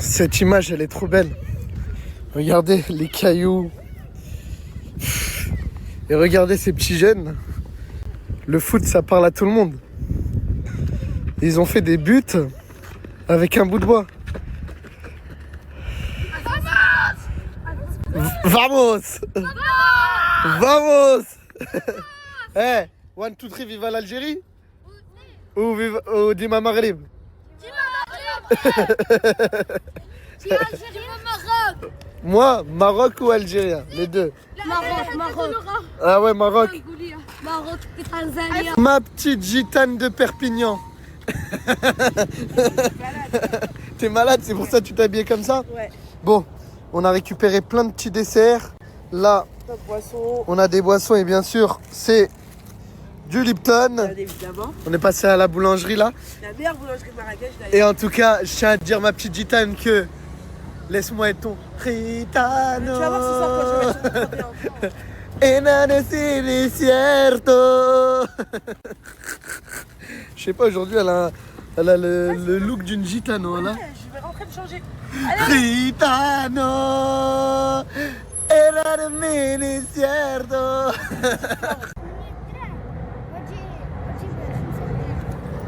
Cette image, elle est trop belle. Regardez les cailloux. Et regardez ces petits jeunes. Le foot, ça parle à tout le monde. Ils ont fait des buts avec un bout de bois. Vamos! Vamos! Eh, 1, 2, 3, viva l'Algérie? Ou Dima Maghreb? Moi, Maroc ou Algérien? Les deux. Maroc. Ah ouais, Maroc. Maroc et Tanzanie. Ma petite gitane de Perpignan. T'es malade, c'est pour ça que tu t'habillais comme ça? Ouais. Bon, on a récupéré plein de petits desserts. Là, on a des boissons et bien sûr, c'est du Lipton. Bien évidemment. On est passé à la boulangerie là. La meilleure boulangerie de Marrakech d'ailleurs. Et en tout cas, je tiens à te dire, ma petite gitane, que laisse-moi être ton gitano. Tu vas voir ce soir quand je vais mettre sur le 31. Enano si cierto. Je sais pas, aujourd'hui elle a le look d'une gitano là. Ouais, je vais rentrer me changer. Gitano, enano si cierto.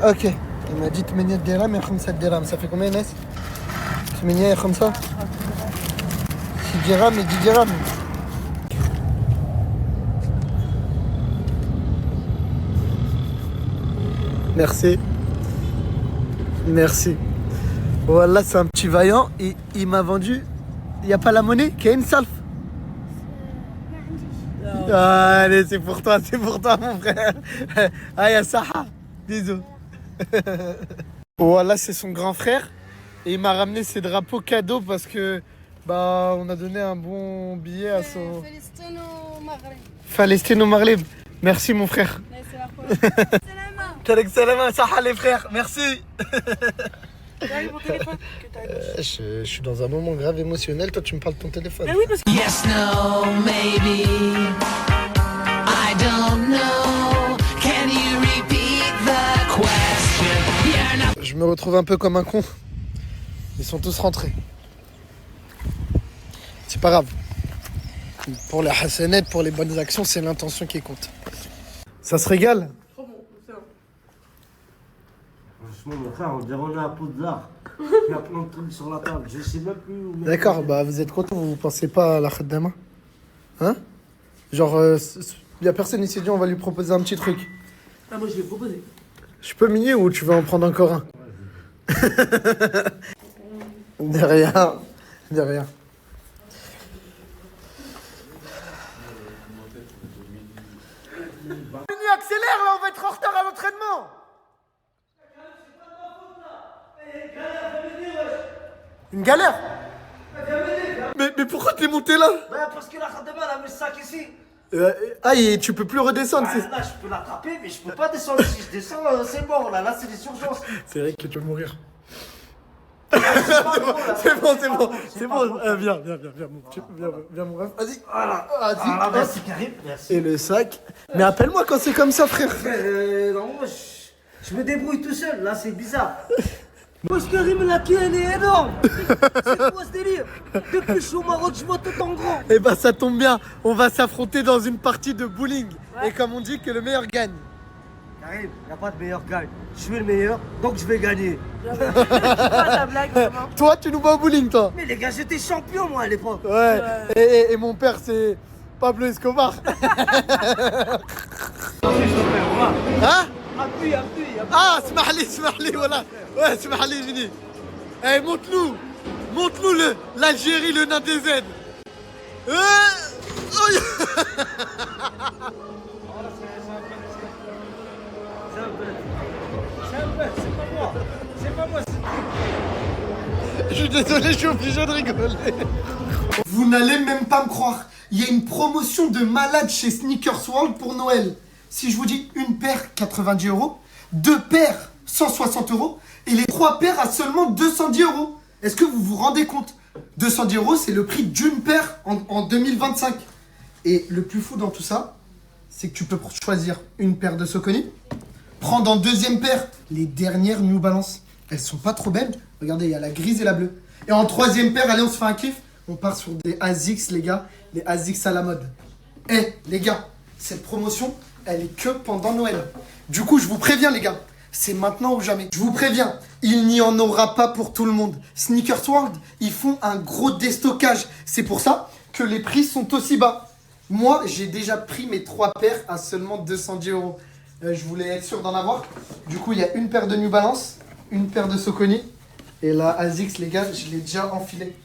Ok, il m'a dit 8 dirhams et 5 dirhams. Ça fait combien, Nes? 8 et 5? 6 dirhams et 10 dirhams. Merci. Merci. Voilà, c'est un petit vaillant. Il m'a vendu. Il n'y a pas la monnaie? Qu'il y a une salve. Allez, c'est pour toi, mon frère. Aïe, Saha. Bisous. Voilà, c'est son grand frère. Et il m'a ramené ses drapeaux cadeaux parce que on a donné un bon billet à son. Palestine au Maghreb. Merci, mon frère. Talek salama, Saha les frères, merci. Mon téléphone que t'as Je suis dans un moment grave émotionnel, toi tu me parles de ton téléphone. Mais oui, parce que. Yes, no, maybe. I don't know. Can you repeat the question? You're not. Je me retrouve un peu comme un con. Ils sont tous rentrés. C'est pas grave. Pour les hassanettes, pour les bonnes actions, c'est l'intention qui compte. Ça se régale? Trop bon, c'est un. Franchement, mon frère, on dirait on est à Poudlard. Il y a plein de trucs sur la table. Je sais même plus où. D'accord, vous êtes content, vous pensez pas à la khaddama? Hein? Genre, y a personne ici dit on va lui proposer un petit truc. Ah, moi je l'ai proposé. Je peux miner ou tu veux en prendre encore un? De rien. De rien. Accélère là, on va être en retard à l'entraînement. Une galère? Mais pourquoi t'es monté là? Bah, parce que la Khadema, elle a mis le sac ici. Et tu peux plus redescendre. Là, je peux l'attraper, mais je peux pas descendre. Si je descends, c'est mort. Là, c'est des urgences. C'est vrai que tu vas mourir. C'est bon. Viens, mon ref. Vas-y. Voilà. Vas-y. Ah, merci, Karim. Merci. Et le sac. Mais appelle-moi quand c'est comme ça, frère. Non, moi, je me débrouille tout seul. Là, c'est bizarre. Moi, Karim, la queue, elle est énorme. C'est quoi ce délire? Depuis que je suis au Maroc, je vois tout en grand. Eh ben, ça tombe bien. On va s'affronter dans une partie de bowling. Ouais. Et comme on dit, que le meilleur gagne. Karim, y a pas de meilleur gagne. Je suis le meilleur, donc je vais gagner. C'est pas ta blague, vraiment. Toi, tu nous vas au bowling, toi? Mais les gars, j'étais champion, moi, à l'époque. Ouais. Et mon père, c'est Pablo Escobar. Hein? Appuie. Ah, smahli, voilà. Ouais, smahli, Vini. Eh, montre-nous l'Algérie, le nain des Z. C'est pas moi. Je suis désolé, je suis obligé de rigoler. Vous n'allez même pas me croire. Il y a une promotion de malade chez Sneakers World pour Noël. Si je vous dis une paire, 90 €, deux paires, 160 € et les trois paires à seulement 210 €. Est-ce que vous vous rendez compte? 210 €, c'est le prix d'une paire en 2025. Et le plus fou dans tout ça, c'est que tu peux choisir une paire de Saucony, prendre en deuxième paire les dernières New Balance. Elles sont pas trop belles. Regardez, il y a la grise et la bleue. Et en troisième paire, allez, on se fait un kiff. On part sur des ASICS, les gars. Les ASICS à la mode. Eh, les gars, cette promotion, elle est que pendant Noël. Du coup, je vous préviens, les gars. C'est maintenant ou jamais. Je vous préviens, il n'y en aura pas pour tout le monde. Sneakers World, ils font un gros déstockage. C'est pour ça que les prix sont aussi bas. Moi, j'ai déjà pris mes 3 paires à seulement 210 €. Je voulais être sûr d'en avoir. Du coup, il y a une paire de New Balance, une paire de Saucony. Et la ASICS, les gars, je l'ai déjà enfilé.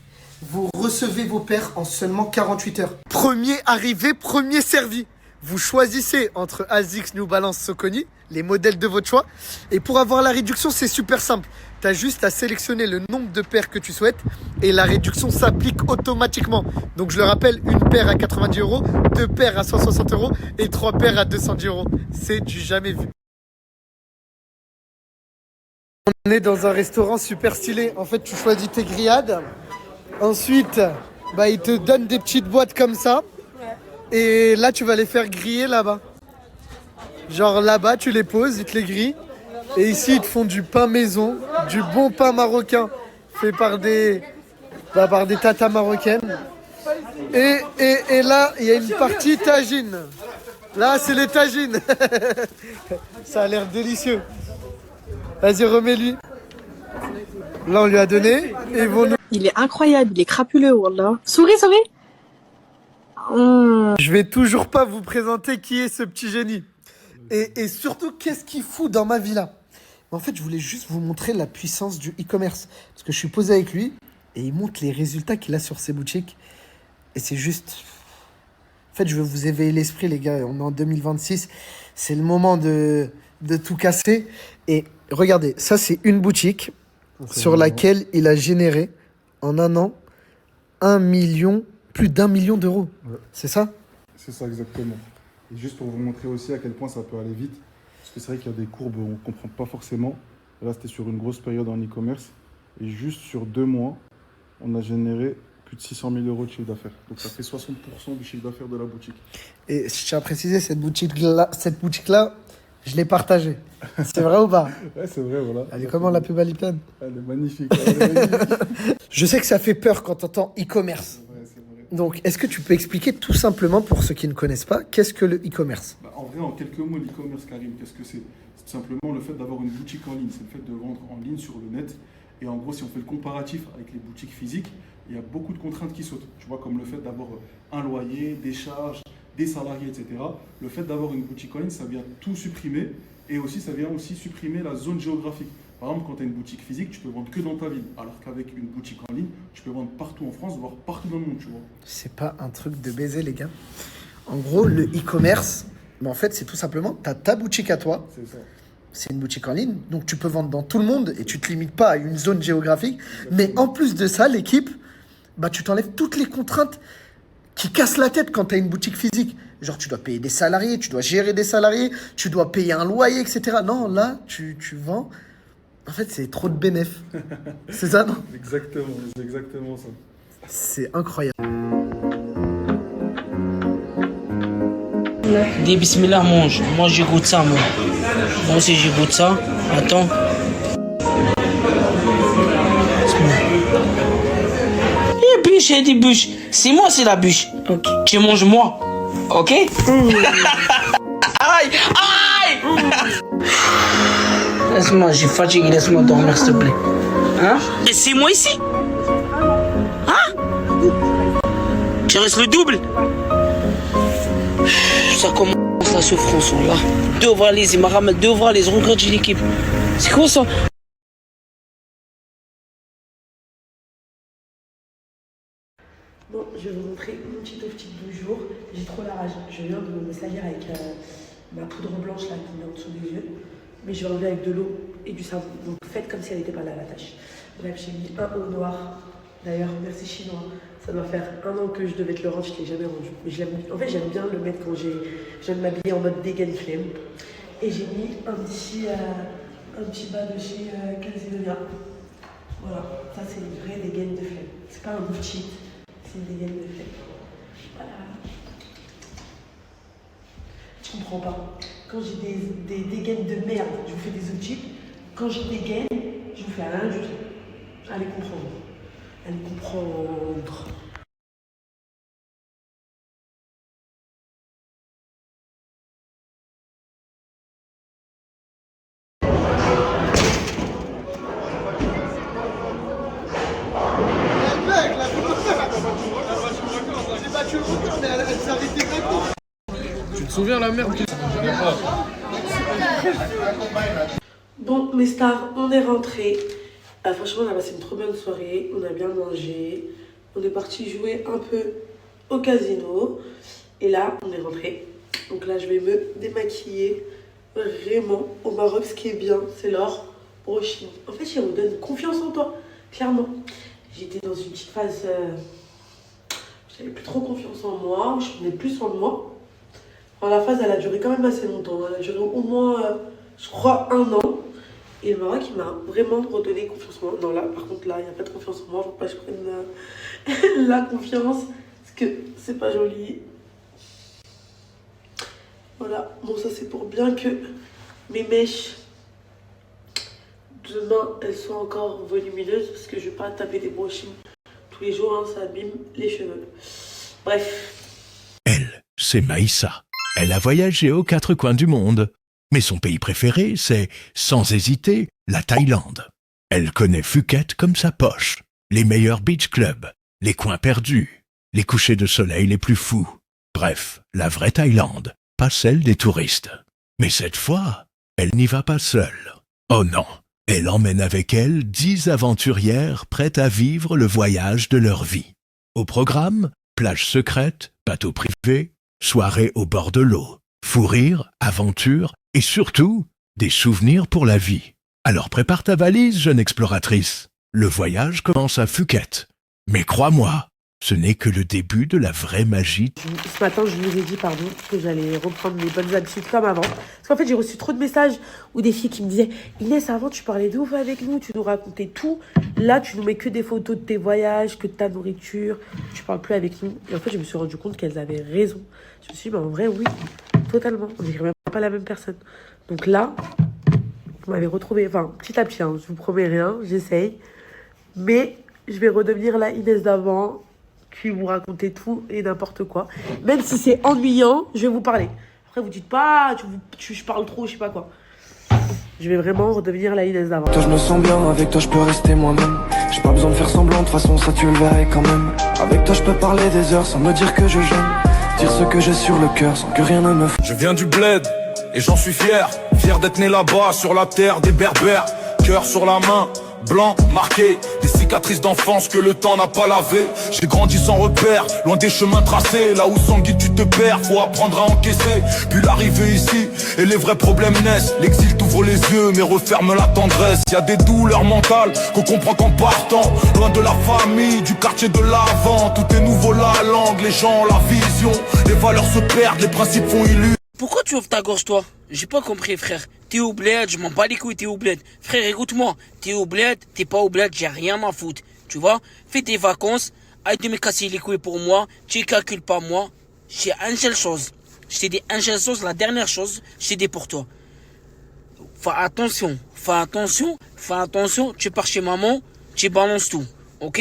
Vous recevez vos paires en seulement 48 heures. Premier arrivé, premier servi. Vous choisissez entre ASICS, New Balance, Saucony, les modèles de votre choix. Et pour avoir la réduction, c'est super simple. Tu as juste à sélectionner le nombre de paires que tu souhaites et la réduction s'applique automatiquement. Donc je le rappelle, une paire à 90 €, 2 paires à 160 € et 3 paires à 210 €. C'est du jamais vu. On est dans un restaurant super stylé. En fait, tu choisis tes grillades. Ensuite, bah, ils te donnent des petites boîtes comme ça. Et là, tu vas les faire griller là-bas. Genre là-bas, tu les poses, ils te les grillent. Et ici, ils te font du pain maison, du bon pain marocain fait par des tatas marocaines. Et là, il y a une partie tagine. Là, c'est les tagines. Ça a l'air délicieux. Vas-y, remets-lui. Là, on lui a donné. Et ils vont nous... Il est incroyable, il est crapuleux, wallah. Souris. Je vais toujours pas vous présenter qui est ce petit génie. Et surtout, qu'est-ce qu'il fout dans ma villa? En fait, je voulais juste vous montrer la puissance du e-commerce. Parce que je suis posé avec lui et il montre les résultats qu'il a sur ses boutiques. Et c'est juste... En fait, je veux vous éveiller l'esprit, les gars. On est en 2026. C'est le moment de tout casser. Et regardez, ça, c'est une boutique sur laquelle il a généré en un an plus d'1 million d'euros. Ouais. C'est ça? C'est ça, exactement. Et juste pour vous montrer aussi à quel point ça peut aller vite, parce que c'est vrai qu'il y a des courbes où on ne comprend pas forcément. Là, c'était sur une grosse période en e-commerce. Et juste sur 2 mois, on a généré plus de 600 000 € de chiffre d'affaires. Donc ça fait 60% du chiffre d'affaires de la boutique. Et je tiens à préciser, cette boutique-là, je l'ai partagée. C'est vrai ou pas? Ouais, c'est vrai, voilà. Elle est comment, la pub Aliplan? Elle est magnifique. Elle est magnifique. Je sais que ça fait peur quand tu entends e-commerce. Ouais, c'est vrai. Donc, est-ce que tu peux expliquer tout simplement, pour ceux qui ne connaissent pas, qu'est-ce que le e-commerce? En vrai, en quelques mots, l'e-commerce, Karim, qu'est-ce que c'est? C'est tout simplement le fait d'avoir une boutique en ligne. C'est le fait de vendre en ligne sur le net. Et en gros, si on fait le comparatif avec les boutiques physiques, il y a beaucoup de contraintes qui sautent. Tu vois, comme le fait d'avoir un loyer, des charges, des salariés, etc. Le fait d'avoir une boutique en ligne, ça vient tout supprimer. Et aussi, ça vient aussi supprimer la zone géographique. Par exemple, quand tu as une boutique physique, tu peux vendre que dans ta ville. Alors qu'avec une boutique en ligne, tu peux vendre partout en France, voire partout dans le monde, tu vois. C'est pas un truc de baiser, les gars. En gros, le e-commerce, en fait, c'est tout simplement, tu as ta boutique à toi. C'est ça. C'est une boutique en ligne, donc tu peux vendre dans tout le monde et tu te limites pas à une zone géographique. Mais en plus de ça, l'équipe, bah, tu t'enlèves toutes les contraintes qui cassent la tête quand tu as une boutique physique. Genre, tu dois payer des salariés, tu dois gérer des salariés, tu dois payer un loyer, etc. Non, là, tu vends. En fait, c'est trop de bénéfices. C'est ça, non? Exactement, c'est exactement ça. C'est incroyable. Dis bismillah, mange. Moi, je goûte ça, moi. Moi aussi, je goûte ça. Attends. Et bûche, et des bûches. C'est moi, c'est la bûche. Ok. Tu manges moi. Ok? Aïe! Aïe! Laisse-moi, j'ai fatigué. Laisse-moi dormir, s'il te plaît. Hein? Et c'est moi ici? Hein? Tu restes le double? Ça commence la souffrance, là. 2 valises, il m'a ramené 2 valises, regarde l'équipe. C'est quoi ça? Bon, je vais vous montrer une petite optique du jour. J'ai trop la rage. Je viens de me salir avec ma poudre blanche là qui est en dessous des yeux. Mais je vais enlever avec de l'eau et du savon. Donc faites comme si elle n'était pas là la tâche. Bref, j'ai mis un haut noir. D'ailleurs, merci chinois. Ça doit faire 1 an que je devais te le rendre, je ne l'ai jamais rendu. Mais en fait, j'aime bien le mettre quand je viens de m'habiller en mode dégaine flemme. Et j'ai mis un petit bas de chez Calzedonia. Voilà, ça c'est une vraie dégaine de flemme. C'est pas un bullshit, c'est une dégaine de flemme. Voilà. Je comprends pas. Quand j'ai des dégaines de merde, je vous fais des outils. Quand je dégaine, je vous fais rien du tout. Allez comprendre. Allez comprendre. Tu te souviens la merde qui Bon, mes stars, on est rentrés. Franchement, on a passé une trop bonne soirée. On a bien mangé. On est parti jouer un peu au casino. Et là, on est rentrés. Donc là, je vais me démaquiller. Vraiment, au Maroc, ce qui est bien, c'est leur brushing. En fait, il me donne confiance en toi, clairement. J'étais dans une petite phase... J'avais plus trop confiance en moi. Je prenais plus soin de moi. Alors, la phase, elle a duré quand même assez longtemps. Elle a duré au moins, je crois, 1 an. Et le Maroc, il m'a vraiment redonné confiance en moi. Non, là, par contre, là, il n'y a pas de confiance en moi. Il ne faut pas que je prenne la confiance. Parce que c'est pas joli. Voilà. Bon, ça, c'est pour bien que mes mèches, demain, elles soient encore volumineuses. Parce que je ne vais pas taper des brushings tous les jours. Hein, ça abîme les cheveux. Bref. Elle, c'est Maïssa. Elle a voyagé aux 4 coins du monde. Mais son pays préféré, c'est, sans hésiter, la Thaïlande. Elle connaît Phuket comme sa poche, les meilleurs beach clubs, les coins perdus, les couchers de soleil les plus fous. Bref, la vraie Thaïlande, pas celle des touristes. Mais cette fois, elle n'y va pas seule. Oh non, elle emmène avec elle 10 aventurières prêtes à vivre le voyage de leur vie. Au programme, plage secrète, bateau privé, soirée au bord de l'eau, fou rire, aventure et surtout, des souvenirs pour la vie. Alors prépare ta valise, jeune exploratrice. Le voyage commence à Phuket. Mais crois-moi, ce n'est que le début de la vraie magie. Ce matin, je vous ai dit, pardon, que j'allais reprendre mes bonnes habitudes comme avant. Parce qu'en fait, j'ai reçu trop de messages où des filles qui me disaient « Inès, avant, tu parlais de ouf avec nous, tu nous racontais tout. Là, tu nous mets que des photos de tes voyages, que de ta nourriture. Tu parles plus avec nous. » Et en fait, je me suis rendu compte qu'elles avaient raison. Je me suis dit, bah, en vrai, oui, totalement. On dirait même pas la même personne. Donc là, vous m'avez retrouvé, enfin, petit à petit, hein, je vous promets rien, j'essaye. Mais je vais redevenir la Inès d'avant, qui vous racontait tout et n'importe quoi. Même si c'est ennuyant, je vais vous parler. Après, vous dites pas, je parle trop, je sais pas quoi. Je vais vraiment redevenir la Inès d'avant. Toi, je me sens bien, avec toi, je peux rester moi-même. J'ai pas besoin de faire semblant, de toute façon, ça tu le verrais quand même. Avec toi, je peux parler des heures sans me dire que je gêne. Dire ce que j'ai sur le cœur sans que rien ne me... Je viens du bled et j'en suis fier. Fier d'être né là-bas sur la terre des berbères. Cœur sur la main, blanc, marqué. Des cicatrices d'enfance que le temps n'a pas lavé. J'ai grandi sans repère, loin des chemins tracés. Là où sans guide tu te perds, faut apprendre à encaisser. Puis l'arrivée ici, et les vrais problèmes naissent. L'exil t'ouvre les yeux, mais referme la tendresse. Y a des douleurs mentales qu'on comprend qu'en partant. Loin de la famille, du quartier de l'avant. Tout est nouveau, la langue, les gens, la vision. Les valeurs se perdent, les principes font illusion. Pourquoi tu ouvres ta gorge, toi? J'ai pas compris, frère. T'es au bled, je m'en bats les couilles, t'es au bled. Frère, écoute-moi. T'es au bled, t'es pas au bled, j'ai rien à foutre. Tu vois? Fais tes vacances. Arrête de me casser les couilles pour moi. Tu calcules pas moi. J'ai une seule chose. Je t'ai dit une seule chose, la dernière chose, je t'ai dit pour toi. Fais attention. Fais attention. Fais attention. Tu pars chez maman, tu balances tout. Ok?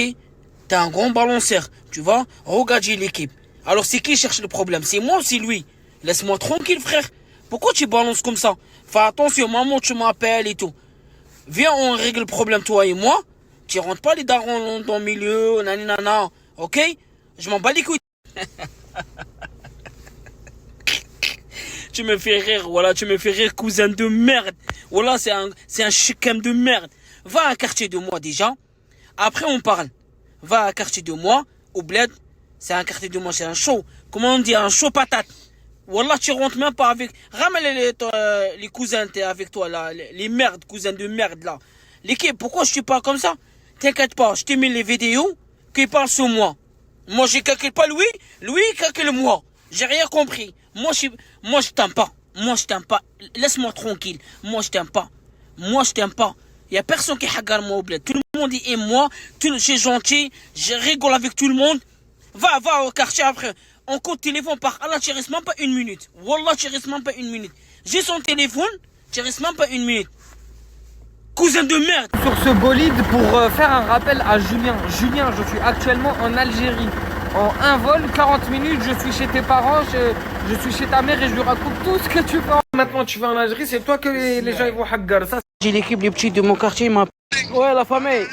T'es un grand balanceur. Tu vois? Regarde, j'ai l'équipe. Alors c'est qui cherche le problème? C'est moi ou c'est lui? Laisse-moi tranquille, frère. Pourquoi tu balances comme ça? Fais attention, maman, tu m'appelles et tout. Viens, on règle le problème, toi et moi. Tu rentres pas les darons dans le milieu, naninana. Ok? Je m'en bats les couilles. Tu me fais rire, voilà, tu me fais rire, cousin de merde. Voilà, c'est un chiquem de merde. Va à un quartier de moi déjà. Après, on parle. Va à un quartier de moi, au bled. C'est un quartier de moi, c'est un show. Comment on dit? Un show patate. Wallah, tu rentres même pas avec... Ramène les cousins avec toi, là. Les merdes, cousins de merde, là. L'équipe, pourquoi je suis pas comme ça? T'inquiète pas, je t'ai mis les vidéos qui parlent sur moi. Moi, je calcule pas lui, lui, il calcule moi. J'ai rien compris. Moi, je t'aime pas. Moi, je t'aime pas. Laisse-moi tranquille. Moi, je t'aime pas. Moi, je t'aime pas. Il y a personne qui regarde moi au bled. Tout le monde aime moi. Je suis gentil. Je rigole avec tout le monde. Va au quartier après. En coup de téléphone par Allah, tu restes même pas 1 minute. Wallah, tu restes même pas 1 minute. J'ai son téléphone, tu restes même pas 1 minute. cousin de merde. Sur ce bolide pour faire un rappel à Julien. Julien, je suis actuellement en Algérie. En un vol, 40 minutes, je suis chez tes parents, je suis chez ta mère et je lui raconte tout ce que tu veux. Maintenant tu vas en Algérie, c'est toi que les gens ils vont haggar. Ça, j'ai l'équipe les petits de mon quartier, ouais, la famille.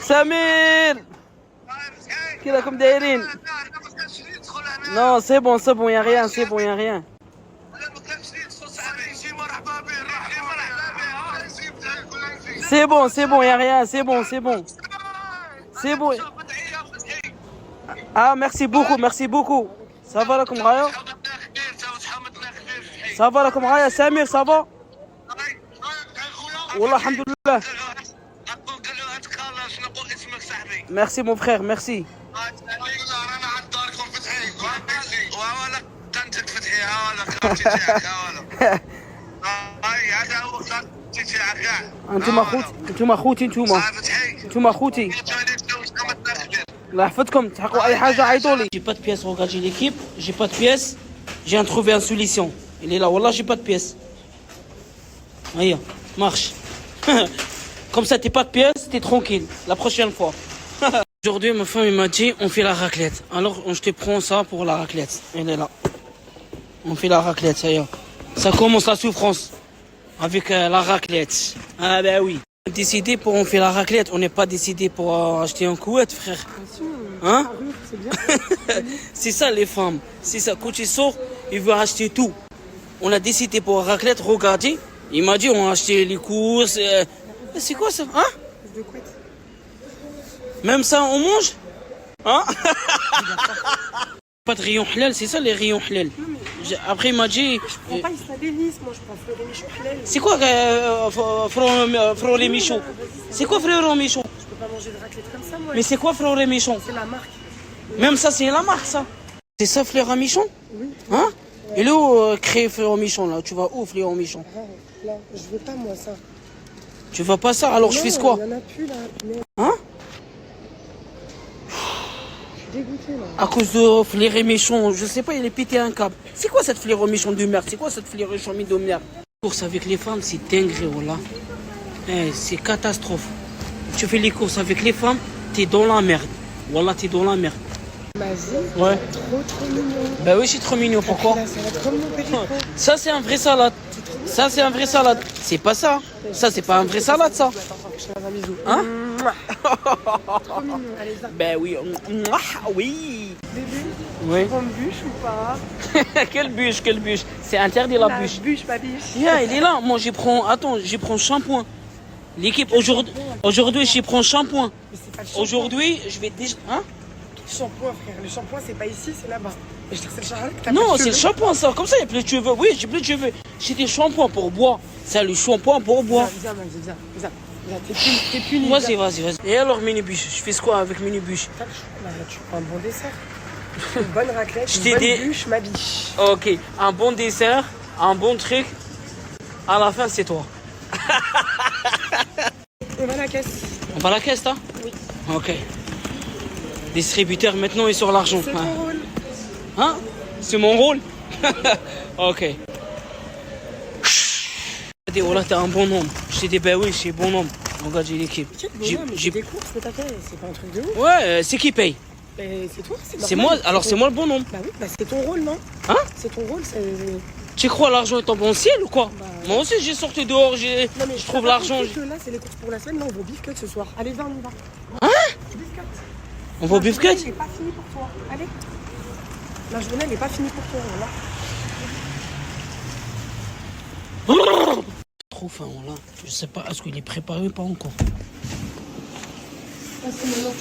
Samir. Qu'est-ce comme Dairine? Non, c'est bon, y a rien, c'est bon, y a rien. C'est bon, y a rien, c'est bon. C'est bon. Ah, merci beaucoup. Ça va là comme Raya? Ça va là comme Raya, Samir, ça va? Wallah, alhamdoulilah. Merci mon frère, merci. انتم اخوتي انتم اخوتي الله يحفظكم تحققوا اي حاجه عيطوا لي. J'ai pas de pièces, regarde, j'ai l'équipe, j'ai pas de pièces. J'ai trouvé une solution. Il est là, wallah, j'ai pas de pièces. Aïe, marche. Comme ça, t'es pas de pièces, t'es tranquille. La prochaine fois. Aujourd'hui, ma femme m'a dit, on fait la raclette. Alors, je te prends ça pour la raclette. Elle est là. On fait la raclette, ça y est. Ça commence la souffrance. Avec la raclette. Ah ben oui. On est décidé pour on fait la raclette. On n'est pas décidé pour acheter un couette, frère. Hein? C'est ça les femmes. C'est ça. Quand tu sors, il veut acheter tout. On a décidé pour la raclette, regardez. Il m'a dit on a acheté les courses. C'est quoi ça? Hein? Même ça, on mange? Hein? Pas de rayons halal, c'est ça les rayons halal. Après il m'a dit... Je prends pas Isla Délice, moi je prends Fleur et Michaud halal. C'est quoi Frère les Michaud? C'est quoi Frère et Michaud? Je peux pas manger de raclette comme ça moi. Mais c'est quoi Frère et Michaud? C'est la marque. Même ça c'est la marque ça. C'est ça Frère et Michaud? Oui. Hein? Et là où créer Frère et Michaud là? Tu vas où Frère et Michaud? Là, je veux pas moi ça. Tu vas pas ça? Alors non, je fais quoi? Il y en a plus là. Mais... Hein? Dégoûté là. À cause de Flair méchant, je sais pas, il est pété un câble. C'est quoi cette Flair méchant de merde? C'est quoi cette Flair méchant de merde? Courses avec les femmes, c'est dingue, voilà. C'est catastrophe. Tu fais les courses avec les femmes, t'es dans la merde. Voilà, t'es dans la merde. Vas-y. Ouais. Trop mignon. Bah oui, c'est trop mignon. Pourquoi? Ça, c'est un vrai salade. Ça, c'est un vrai salade. C'est pas ça. Ça, c'est pas un vrai salade, ça. Hein? Trop mignon. Allez, ça. Ben oui. Oui. Bébé, oui. prends une bûche ou pas? Quelle bûche? C'est interdit la bûche. Bûche, pas bûche. Yeah, il est là. Moi, j'y prends shampoing. L'équipe, aujourd'hui, j'y prends shampoing. Aujourd'hui, je vais déjà... Hein? Shampoing, frère. Le shampoing, c'est pas ici, c'est là-bas. Je dis que c'est le shampoing que t'as. Non, c'est le shampoing, ça. Comme ça, il y a plus de cheveux. Oui, j'ai plus de cheveux. J'ai des shampoings pour boire. C'est le shampoing pour boire. Viens. T'es puni. Vas-y. Et alors, mini-bûche, je fais quoi avec mini-bûche? Tu prends un bon dessert. Une bonne raclette, une bonne bûche, ma biche. Ok, un bon dessert, un bon truc. À la fin, c'est toi. On va à la caisse. On va à la caisse, là? Oui. Ok. Distributeur, maintenant, il sort l'argent. C'est ton rôle. Hein? C'est mon rôle? Ok. Oh là, t'es un bon homme. Je t'ai dit, ben oui, je suis bon homme. Regarde, j'ai l'équipe. J'ai des courses que t'as fait, c'est pas un truc de ouf. Ouais, c'est qui paye? C'est toi, c'est moi, alors c'est moi le bon homme. Bah oui, bah c'est ton rôle, non? Hein? C'est ton rôle, c'est... Tu crois l'argent est en bon ciel ou quoi? Bah, moi aussi j'ai sorti dehors, je trouve l'argent. Là c'est les courses pour la semaine, là on va au Beefcut ce soir. Allez, viens, on y va. Hein? Beefcut. On va au Beefcut? La journée n'est pas finie pour toi. Allez. La journée n'est pas finie pour toi, voilà. Trop faim, voilà. Je sais pas, est-ce qu'il est préparé ou pas encore?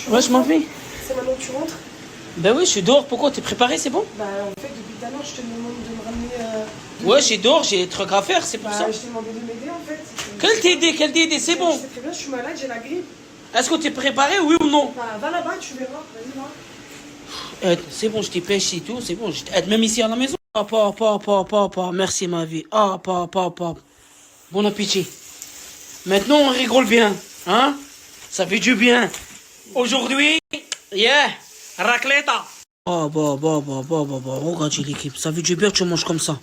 Ouais, je m'en vais. C'est maintenant que tu rentres? Ben oui, je suis dehors. Pourquoi? T'es préparé, c'est bon? Bah en fait, depuis tout à l'heure, je te demande de me ramener... Ouais, je suis dehors, j'ai des trucs à faire, c'est pour ça. Je t'ai demandé de m'aider en fait. Quelle t'aider, c'est bon. Je sais très bien, je suis malade, j'ai la grippe. Est-ce que t'es préparé, oui ou non? Bah va là-bas, tu verras. Vas-y, va. C'est bon, je t'ai pêché et tout, c'est bon. Je t'aide même ici à la maison. Pas. Merci ma vie. Pas. Bon appétit. Maintenant, on rigole bien. Hein? Ça fait du bien. Aujourd'hui, yeah, racletta. Regarde, j'ai l'équipe. Ça fait du bien que tu manges comme ça.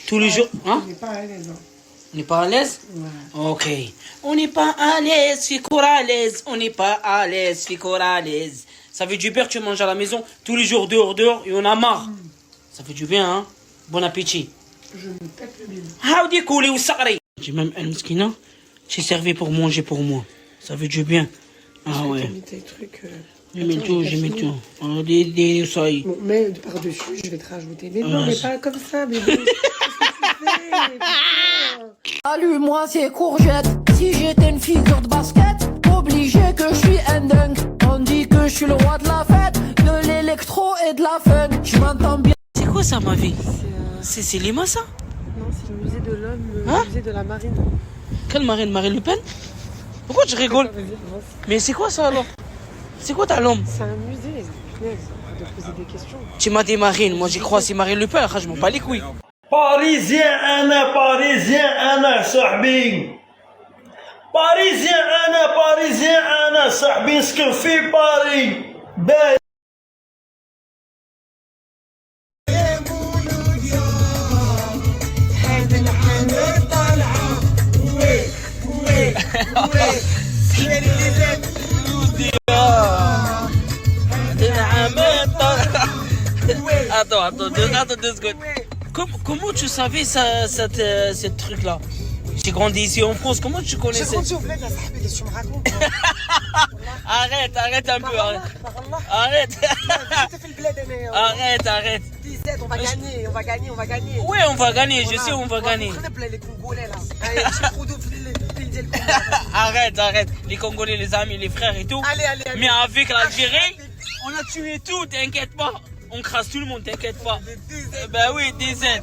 Tous les jours. Hein? Je pas à l'aise. On n'est pas à l'aise? Ok. On n'est pas à l'aise, ficour à l'aise. On n'est pas à l'aise, ficour à l'aise. Ça fait du bien que tu manges à la maison, tous les jours dehors, et on a marre. Ça fait du bien, hein? Bon appétit. Je me pète le bide. Howdy kouli ou sakri. J'ai même un mskina, c'est servi pour manger pour moi. Ça fait du bien. Ah ouais. J'ai mis tes trucs. J'ai mis tout, j'ai mis tout. Oh, des soy. Bon, mais par-dessus, je vais te rajouter. Mais non, mais pas comme ça, bébé. Salut-moi, c'est Courgette. Si j'étais une figure de basket, obligé que je suis un dingue. On dit que je suis le roi de la fête, de l'électro et de la fun. Je m'entends bien. C'est quoi ça, ma vie? C'est Lima, ça? Non, c'est le musée de l'homme, Hein? le musée de la marine. Quelle marine? Marine Le Pen? Pourquoi tu rigoles? Mais c'est quoi ça alors? C'est quoi ta l'homme? C'est un musée. Punaise, on va te poser des questions. Tu m'as dit Marine, moi j'y crois c'est Marine Le Pen, je m'en bats les couilles. باريزيان انا صاحبي باريزيان انا صاحبي نسكن في باري باي Attends, 2 secondes. Comment tu savais ce truc-là? J'ai grandi ici en France, comment tu connaissais? J'ai grandi au bled, qu'est-ce que tu me racontes? Arrête un peu, arrête. Arrête. On va gagner. Ouais, on va gagner, je sais on va gagner. Les Congolais là. Arrête, les Congolais, les amis, les frères et tout. Allez. Mais avec l'Algérie, on a tué tout, t'inquiète pas. On crasse tout le monde, t'inquiète pas. Bah oui, des aides.